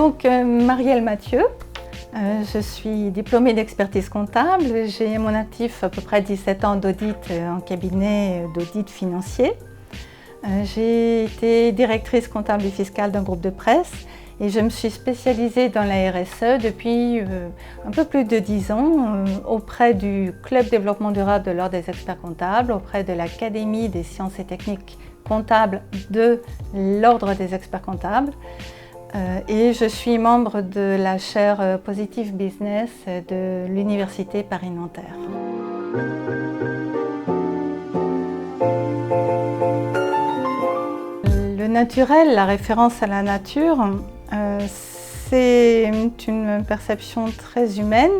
Donc, Marielle Mathieu, je suis diplômée d'expertise comptable. J'ai à mon actif à peu près 17 ans d'audit en cabinet d'audit financier. J'ai été directrice comptable et fiscale d'un groupe de presse et je me suis spécialisée dans la RSE depuis un peu plus de 10 ans auprès du Club Développement Durable de l'Ordre des experts comptables, auprès de l'Académie des sciences et techniques comptables de l'Ordre des experts comptables. Et je suis membre de la chaire Positive Business de l'Université Paris-Nanterre. Le naturel, la référence à la nature, c'est une perception très humaine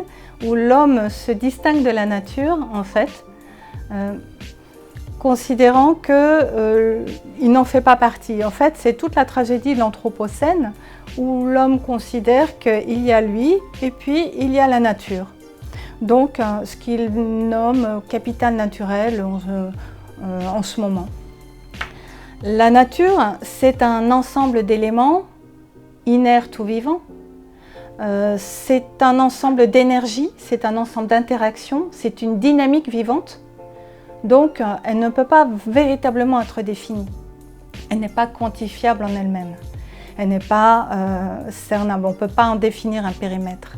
où l'homme se distingue de la nature en fait, considérant qu'il n'en fait pas partie. En fait, c'est toute la tragédie de l'Anthropocène où l'homme considère qu'il y a lui et puis il y a la nature. Donc, ce qu'il nomme capital naturel en ce moment. La nature, c'est un ensemble d'éléments inertes ou vivants. C'est un ensemble d'énergie, c'est un ensemble d'interactions, c'est une dynamique vivante. Donc, elle ne peut pas véritablement être définie. Elle n'est pas quantifiable en elle-même. Elle n'est pas cernable. On ne peut pas en définir un périmètre.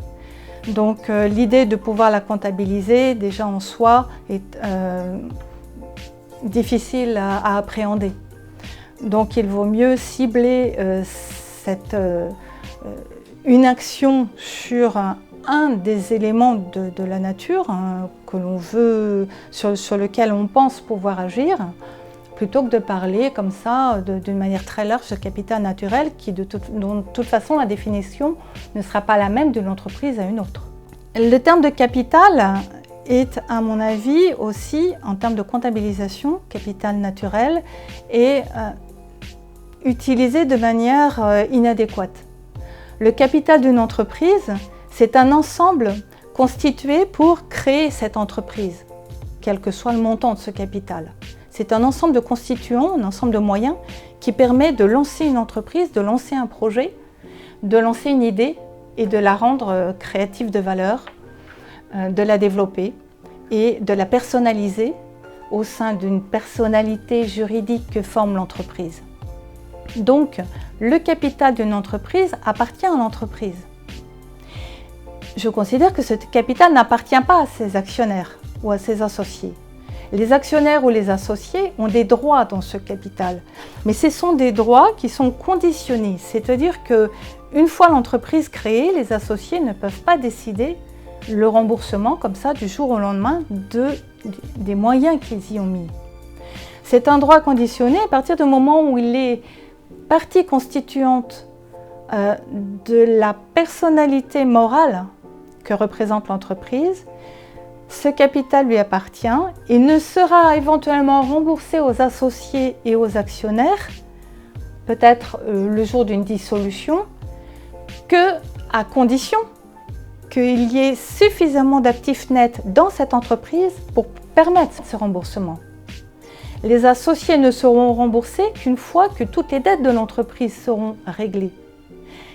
Donc, l'idée de pouvoir la comptabiliser, déjà en soi, est difficile à appréhender. Donc, il vaut mieux cibler une action sur un des éléments de la nature que l'on veut, sur lequel on pense pouvoir agir, plutôt que de parler comme ça d'une manière très large de capital naturel dont de toute façon la définition ne sera pas la même d'une entreprise à une autre. Le terme de capital est à mon avis aussi, en termes de comptabilisation, capital naturel, est utilisé de manière inadéquate. Le capital d'une entreprise, c'est un ensemble constitué pour créer cette entreprise, quel que soit le montant de ce capital. C'est un ensemble de constituants, un ensemble de moyens qui permet de lancer une entreprise, de lancer un projet, de lancer une idée et de la rendre créative de valeur, de la développer et de la personnaliser au sein d'une personnalité juridique que forme l'entreprise. Donc, le capital d'une entreprise appartient à l'entreprise. Je considère que ce capital n'appartient pas à ses actionnaires ou à ses associés. Les actionnaires ou les associés ont des droits dans ce capital, mais ce sont des droits qui sont conditionnés, c'est-à-dire qu'une fois l'entreprise créée, les associés ne peuvent pas décider le remboursement comme ça du jour au lendemain des moyens qu'ils y ont mis. C'est un droit conditionné à partir du moment où il est partie constituante de la personnalité morale que représente l'entreprise. Ce capital lui appartient et ne sera éventuellement remboursé aux associés et aux actionnaires, peut-être le jour d'une dissolution, qu'à condition qu'il y ait suffisamment d'actifs nets dans cette entreprise pour permettre ce remboursement. Les associés ne seront remboursés qu'une fois que toutes les dettes de l'entreprise seront réglées.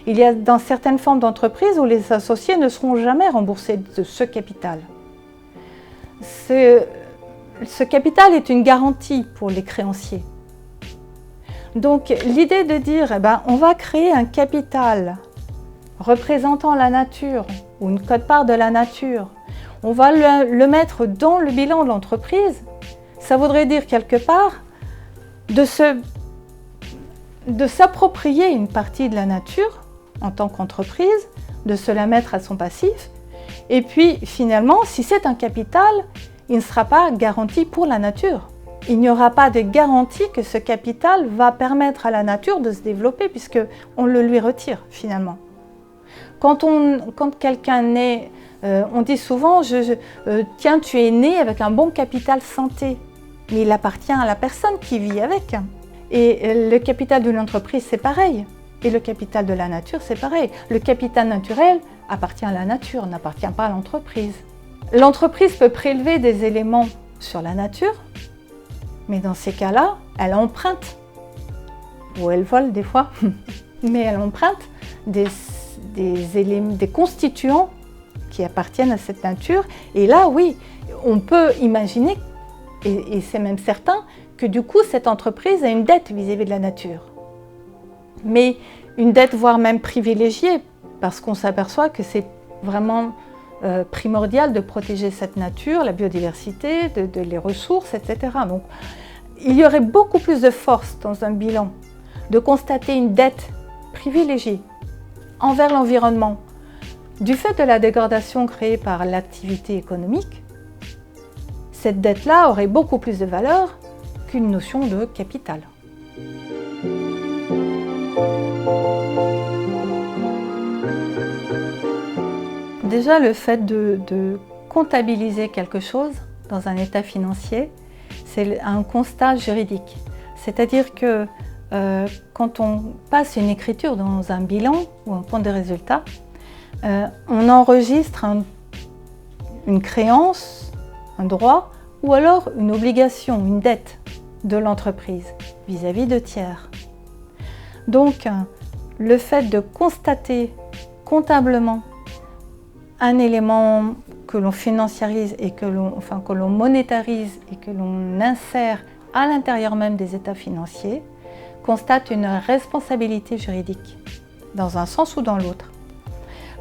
Il y a dans certaines formes d'entreprises où les associés ne seront jamais remboursés de ce capital. Ce capital est une garantie pour les créanciers. Donc l'idée de dire on va créer un capital représentant la nature ou une quote-part de la nature, on va le mettre dans le bilan de l'entreprise, ça voudrait dire quelque part de s'approprier une partie de la nature en tant qu'entreprise, de se la mettre à son passif. Et puis finalement, si c'est un capital, il ne sera pas garanti pour la nature. Il n'y aura pas de garantie que ce capital va permettre à la nature de se développer puisqu'on le lui retire finalement. Quand quelqu'un naît, on dit souvent tiens, tu es né avec un bon capital santé. Mais il appartient à la personne qui vit avec. Et le capital d'une entreprise, c'est pareil. Et le capital de la nature, c'est pareil. Le capital naturel appartient à la nature, n'appartient pas à l'entreprise. L'entreprise peut prélever des éléments sur la nature, mais dans ces cas-là, elle emprunte, ou elle vole des fois, mais elle emprunte des constituants qui appartiennent à cette nature. Et là, oui, on peut imaginer, et c'est même certain, que du coup, cette entreprise a une dette vis-à-vis de la nature. Mais une dette voire même privilégiée, parce qu'on s'aperçoit que c'est vraiment primordial de protéger cette nature, la biodiversité, les ressources, etc. Donc, il y aurait beaucoup plus de force dans un bilan de constater une dette privilégiée envers l'environnement du fait de la dégradation créée par l'activité économique. Cette dette-là aurait beaucoup plus de valeur qu'une notion de capital. Déjà, le fait de comptabiliser quelque chose dans un état financier, c'est un constat juridique. C'est-à-dire que quand on passe une écriture dans un bilan ou un compte de résultats, on enregistre une créance, un droit, ou alors une obligation, une dette de l'entreprise vis-à-vis de tiers. Donc, le fait de constater comptablement un élément que l'on financiarise et que l'on monétarise et que l'on insère à l'intérieur même des états financiers, constate une responsabilité juridique, dans un sens ou dans l'autre.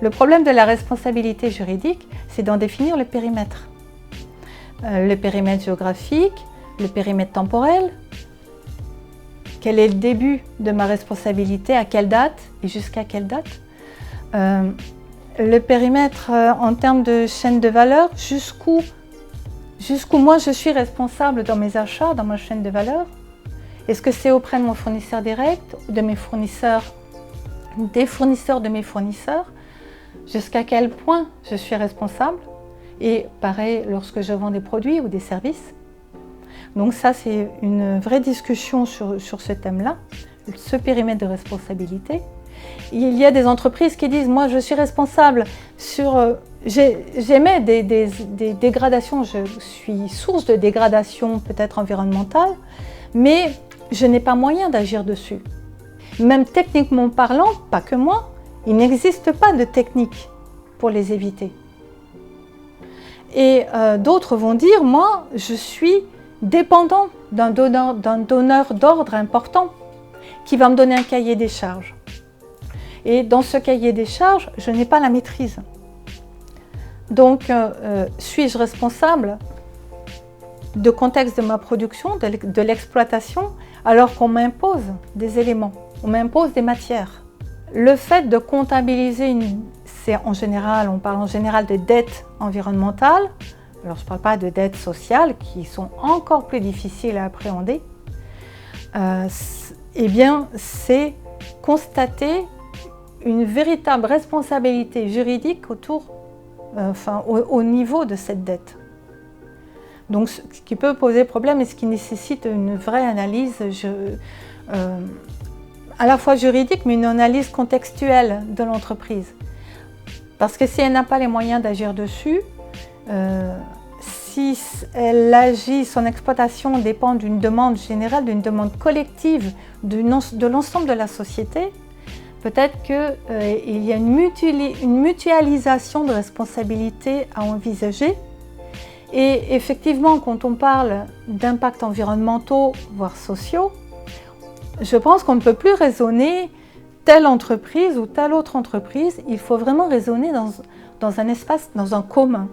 Le problème de la responsabilité juridique, c'est d'en définir le périmètre. Le périmètre géographique, le périmètre temporel. Quel est le début de ma responsabilité, à quelle date et jusqu'à quelle date? Le périmètre en termes de chaîne de valeur, jusqu'où moi je suis responsable dans mes achats, dans ma chaîne de valeur. Est-ce que c'est auprès de mon fournisseur direct, de mes fournisseurs, des fournisseurs de mes fournisseurs? Jusqu'à quel point je suis responsable? Et pareil lorsque je vends des produits ou des services. Donc ça, c'est une vraie discussion sur ce thème-là, ce périmètre de responsabilité. Il y a des entreprises qui disent « moi je suis responsable sur… j'émets des dégradations, je suis source de dégradation peut-être environnementale, mais je n'ai pas moyen d'agir dessus. » Même techniquement parlant, pas que moi, il n'existe pas de technique pour les éviter. Et d'autres vont dire « moi je suis dépendant d'un donneur d'ordre important qui va me donner un cahier des charges. » Et dans ce cahier des charges, je n'ai pas la maîtrise. Donc, suis-je responsable du contexte de ma production, de l'exploitation, alors qu'on m'impose des éléments, on m'impose des matières? Le fait de comptabiliser, on parle en général de dettes environnementales, alors je ne parle pas de dettes sociales qui sont encore plus difficiles à appréhender, eh bien, c'est constater une véritable responsabilité juridique au niveau de cette dette. Donc, ce qui peut poser problème et ce qui nécessite une vraie analyse à la fois juridique, mais une analyse contextuelle de l'entreprise. Parce que si elle n'a pas les moyens d'agir dessus, si elle agit, son exploitation dépend d'une demande générale, d'une demande collective de l'ensemble de la société, peut-être qu'il y a une mutualisation de responsabilités à envisager. Et effectivement, quand on parle d'impacts environnementaux, voire sociaux, je pense qu'on ne peut plus raisonner telle entreprise ou telle autre entreprise. Il faut vraiment raisonner dans un espace, dans un commun.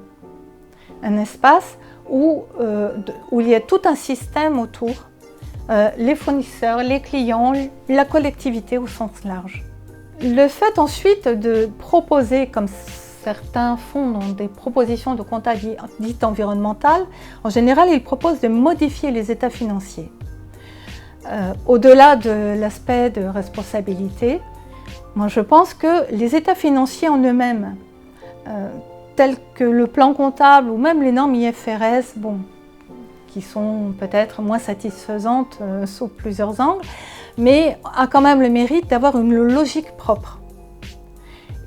Un espace où il y a tout un système autour, les fournisseurs, les clients, la collectivité au sens large. Le fait ensuite de proposer, comme certains font dans des propositions de compta dites environnementales, en général, ils proposent de modifier les états financiers. Au-delà de l'aspect de responsabilité, moi je pense que les états financiers en eux-mêmes, tels que le plan comptable ou même les normes IFRS, qui sont peut-être moins satisfaisantes sous plusieurs angles, mais a quand même le mérite d'avoir une logique propre.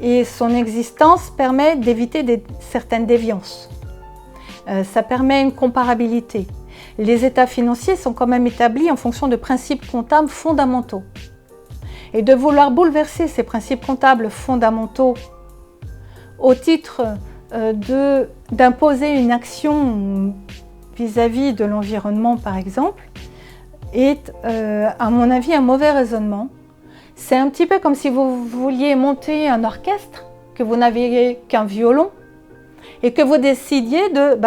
Et son existence permet d'éviter certaines déviances. Ça permet une comparabilité. Les états financiers sont quand même établis en fonction de principes comptables fondamentaux. et de vouloir bouleverser ces principes comptables fondamentaux au titre d'imposer une action vis-à-vis de l'environnement, par exemple, est, à mon avis, un mauvais raisonnement. C'est un petit peu comme si vous vouliez monter un orchestre, que vous n'aviez qu'un violon, et que vous décidiez de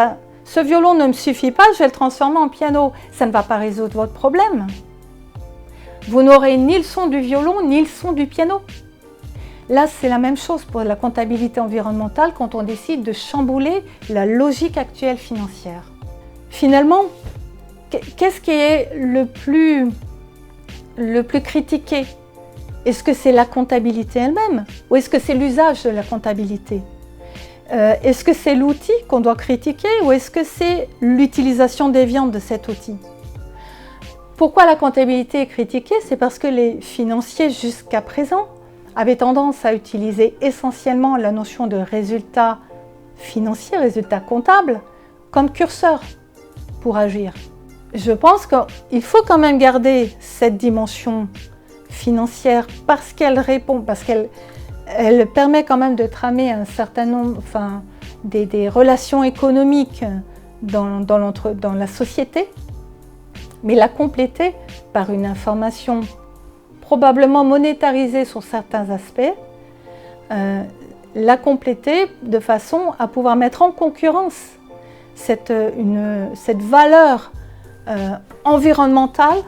ce violon ne me suffit pas, je vais le transformer en piano. Ça ne va pas résoudre votre problème. Vous n'aurez ni le son du violon, ni le son du piano. Là, c'est la même chose pour la comptabilité environnementale quand on décide de chambouler la logique actuelle financière. Finalement, qu'est-ce qui est le plus critiqué? Est-ce que c'est la comptabilité elle-même ou est-ce que c'est l'usage de la comptabilité? Est-ce que c'est l'outil qu'on doit critiquer ou est-ce que c'est l'utilisation déviante de cet outil? Pourquoi la comptabilité est critiquée? C'est parce que les financiers jusqu'à présent avaient tendance à utiliser essentiellement la notion de résultat financier, résultat comptable, comme curseur pour agir. Je pense qu'il faut quand même garder cette dimension financière parce qu'elle répond, parce qu'elle permet quand même de tramer un certain nombre, des relations économiques dans la société, mais la compléter par une information probablement monétarisée sur certains aspects, la compléter de façon à pouvoir mettre en concurrence cette valeur environnementale,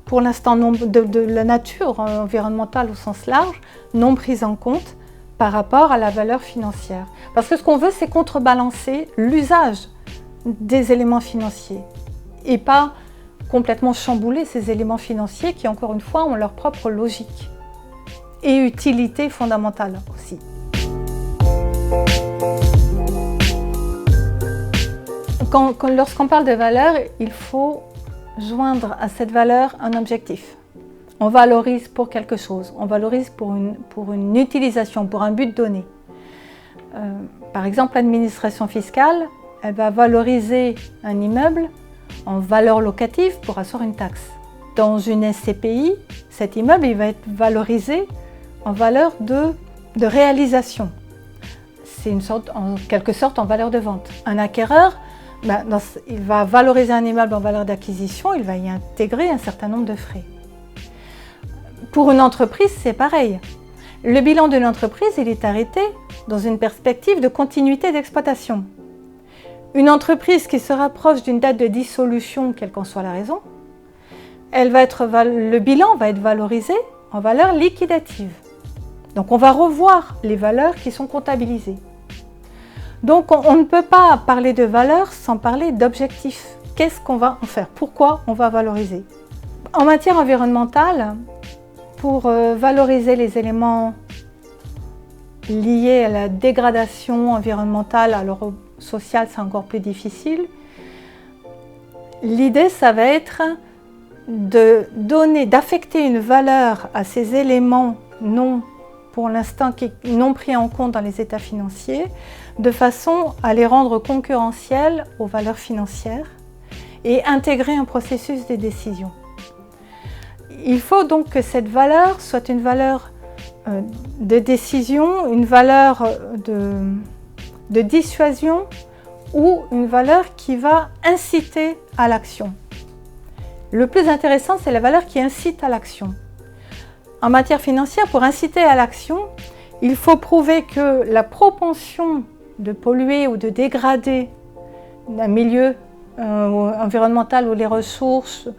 pour l'instant de la nature environnementale au sens large, non prise en compte par rapport à la valeur financière. Parce que ce qu'on veut, c'est contrebalancer l'usage des éléments financiers et pas complètement chambouler ces éléments financiers qui, encore une fois, ont leur propre logique et utilité fondamentale aussi. Lorsqu'on parle de valeur, il faut joindre à cette valeur un objectif. On valorise pour quelque chose, on valorise pour une utilisation, pour un but donné. Par exemple, l'administration fiscale, elle va valoriser un immeuble en valeur locative pour asseoir une taxe. Dans une SCPI, cet immeuble il va être valorisé en valeur de réalisation. C'est en quelque sorte en valeur de vente. Un acquéreur, il va valoriser un immeuble en valeur d'acquisition, il va y intégrer un certain nombre de frais. Pour une entreprise, c'est pareil. Le bilan d'une entreprise, il est arrêté dans une perspective de continuité d'exploitation. Une entreprise qui se rapproche d'une date de dissolution, quelle qu'en soit la raison, le bilan va être valorisé en valeur liquidative. Donc on va revoir les valeurs qui sont comptabilisées. Donc on ne peut pas parler de valeur sans parler d'objectif. Qu'est-ce qu'on va en faire? Pourquoi on va valoriser? En matière environnementale, pour valoriser les éléments liés à la dégradation environnementale, alors sociale c'est encore plus difficile, l'idée ça va être d'affecter une valeur à ces éléments pour l'instant non pris en compte dans les états financiers, de façon à les rendre concurrentiels aux valeurs financières et intégrer un processus de décision. Il faut donc que cette valeur soit une valeur de décision, une valeur de dissuasion ou une valeur qui va inciter à l'action. Le plus intéressant, c'est la valeur qui incite à l'action. En matière financière, pour inciter à l'action, il faut prouver que la propension de polluer ou de dégrader un milieu environnemental ou les ressources,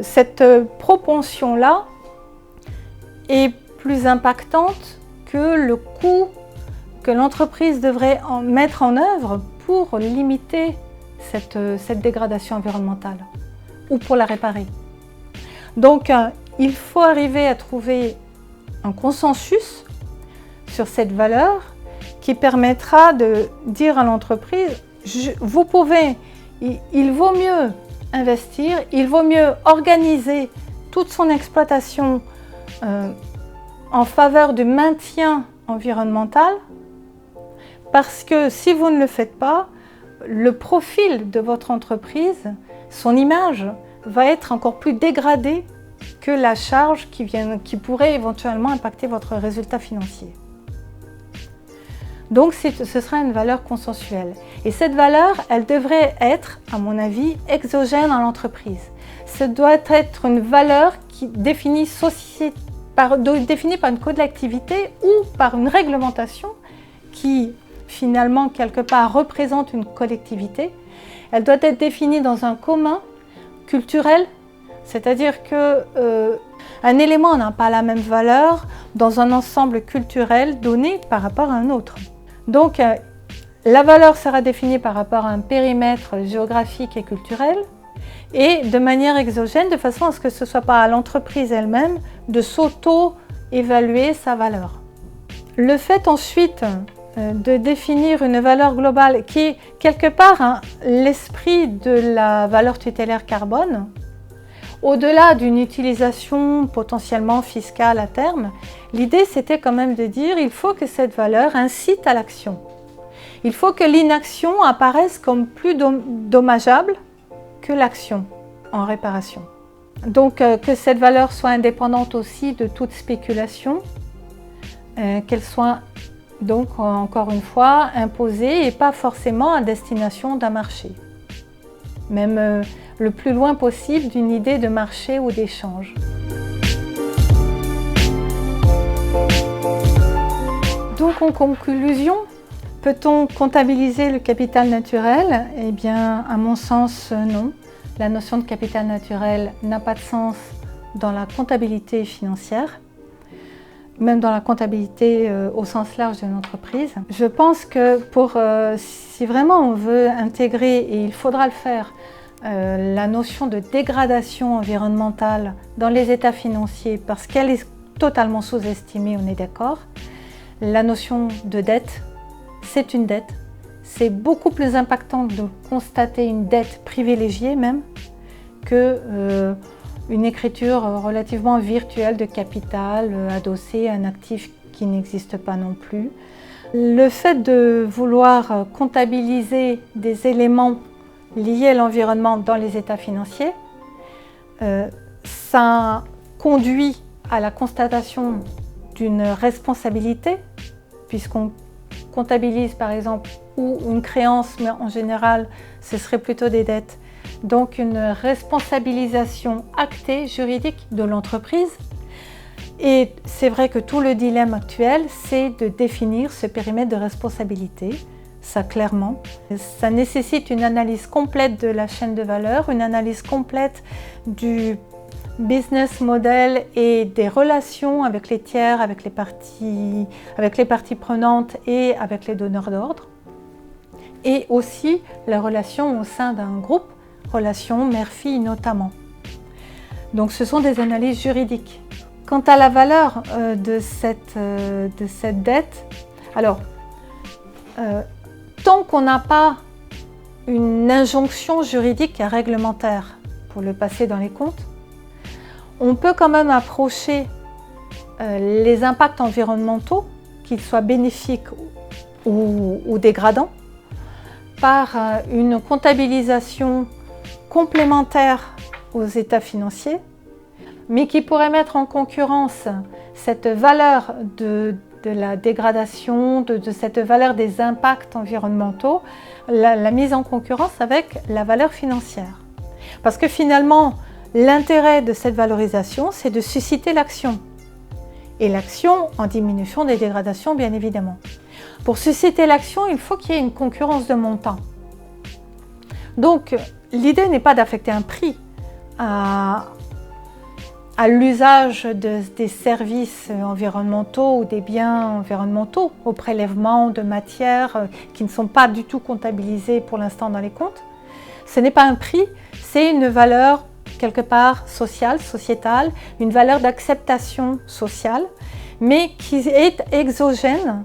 cette propension-là est plus impactante que le coût que l'entreprise devrait mettre en œuvre pour limiter cette dégradation environnementale ou pour la réparer. Donc, il faut arriver à trouver un consensus sur cette valeur qui permettra de dire à l'entreprise, vous pouvez, il vaut mieux investir, il vaut mieux organiser toute son exploitation en faveur du maintien environnemental, parce que si vous ne le faites pas, le profil de votre entreprise, son image, va être encore plus dégradée que la charge qui pourrait éventuellement impacter votre résultat financier. Donc ce sera une valeur consensuelle. Et cette valeur, elle devrait être, à mon avis, exogène à l'entreprise. Ce doit être une valeur qui définie par une collectivité ou par une réglementation qui, finalement, quelque part, représente une collectivité. Elle doit être définie dans un commun culturel, c'est-à-dire qu'un élément n'a pas la même valeur dans un ensemble culturel donné par rapport à un autre. Donc, la valeur sera définie par rapport à un périmètre géographique et culturel et de manière exogène, de façon à ce que ce ne soit pas à l'entreprise elle-même de s'auto-évaluer sa valeur. Le fait ensuite de définir une valeur globale qui est quelque part l'esprit de la valeur tutélaire carbone, au-delà d'une utilisation potentiellement fiscale à terme, l'idée c'était quand même de dire qu'il faut que cette valeur incite à l'action. Il faut que l'inaction apparaisse comme plus dommageable que l'action en réparation. Donc que cette valeur soit indépendante aussi de toute spéculation, qu'elle soit donc encore une fois imposée et pas forcément à destination d'un marché. Même le plus loin possible d'une idée de marché ou d'échange. Donc en conclusion, peut-on comptabiliser le capital naturel? Eh bien, à mon sens, non. La notion de capital naturel n'a pas de sens dans la comptabilité financière, même dans la comptabilité au sens large d'une entreprise. Je pense que si vraiment on veut intégrer, et il faudra le faire, la notion de dégradation environnementale dans les états financiers, parce qu'elle est totalement sous-estimée, on est d'accord. La notion de dette, c'est une dette. C'est beaucoup plus impactant de constater une dette privilégiée même que une écriture relativement virtuelle de capital adossée à un actif qui n'existe pas non plus. Le fait de vouloir comptabiliser des éléments liés à l'environnement dans les états financiers, ça conduit à la constatation d'une responsabilité, puisqu'on comptabilise par exemple ou une créance, mais en général ce serait plutôt des dettes. Donc une responsabilisation actée, juridique de l'entreprise. Et c'est vrai que tout le dilemme actuel, c'est de définir ce périmètre de responsabilité, ça clairement. Ça nécessite une analyse complète de la chaîne de valeur, une analyse complète du business model et des relations avec les tiers, avec les parties prenantes et avec les donneurs d'ordre. Et aussi la relation au sein d'un groupe, relation mère-fille notamment. Donc ce sont des analyses juridiques. Quant à la valeur de cette dette, alors tant qu'on n'a pas une injonction juridique et réglementaire pour le passer dans les comptes, on peut quand même approcher les impacts environnementaux, qu'ils soient bénéfiques ou dégradants, par une comptabilisation complémentaire aux états financiers, mais qui pourrait mettre en concurrence cette valeur de la dégradation, de cette valeur des impacts environnementaux, la mise en concurrence avec la valeur financière. Parce que finalement, l'intérêt de cette valorisation, c'est de susciter l'action. Et l'action en diminution des dégradations, bien évidemment. Pour susciter l'action, il faut qu'il y ait une concurrence de montants. Donc, l'idée n'est pas d'affecter un prix à l'usage des services environnementaux ou des biens environnementaux, au prélèvement de matières qui ne sont pas du tout comptabilisées pour l'instant dans les comptes. Ce n'est pas un prix, c'est une valeur quelque part sociale, sociétale, une valeur d'acceptation sociale, mais qui est exogène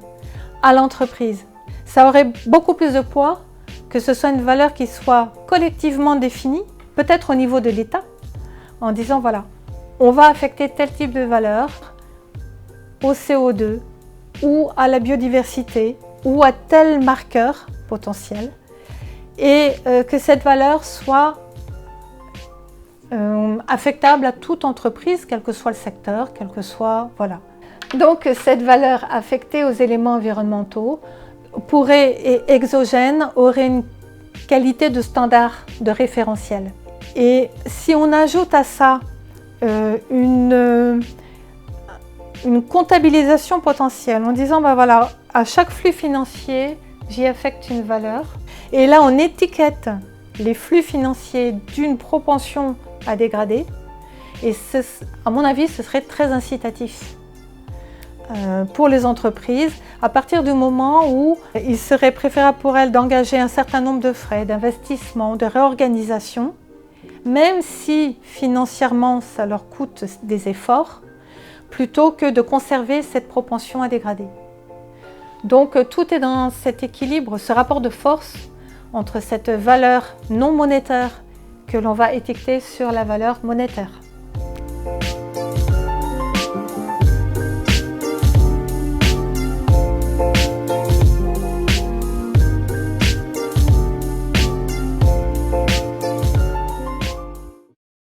à l'entreprise. Ça aurait beaucoup plus de poids que ce soit une valeur qui soit collectivement définie, peut-être au niveau de l'État, en disant voilà, on va affecter tel type de valeur au CO2 ou à la biodiversité ou à tel marqueur potentiel et que cette valeur soit affectable à toute entreprise, quel que soit le secteur, quel que soit... Voilà. Donc cette valeur affectée aux éléments environnementaux et exogène aurait une qualité de standard, de référentiel. Et si on ajoute à ça une comptabilisation potentielle en disant ben voilà, à chaque flux financier, j'y affecte une valeur. Et là, on étiquette les flux financiers d'une propension à dégrader. Et à mon avis, ce serait très incitatif pour les entreprises, à partir du moment où il serait préférable pour elles d'engager un certain nombre de frais, d'investissement, de réorganisation, même si financièrement ça leur coûte des efforts, plutôt que de conserver cette propension à dégrader. Donc tout est dans cet équilibre, ce rapport de force entre cette valeur non monétaire que l'on va étiqueter sur la valeur monétaire.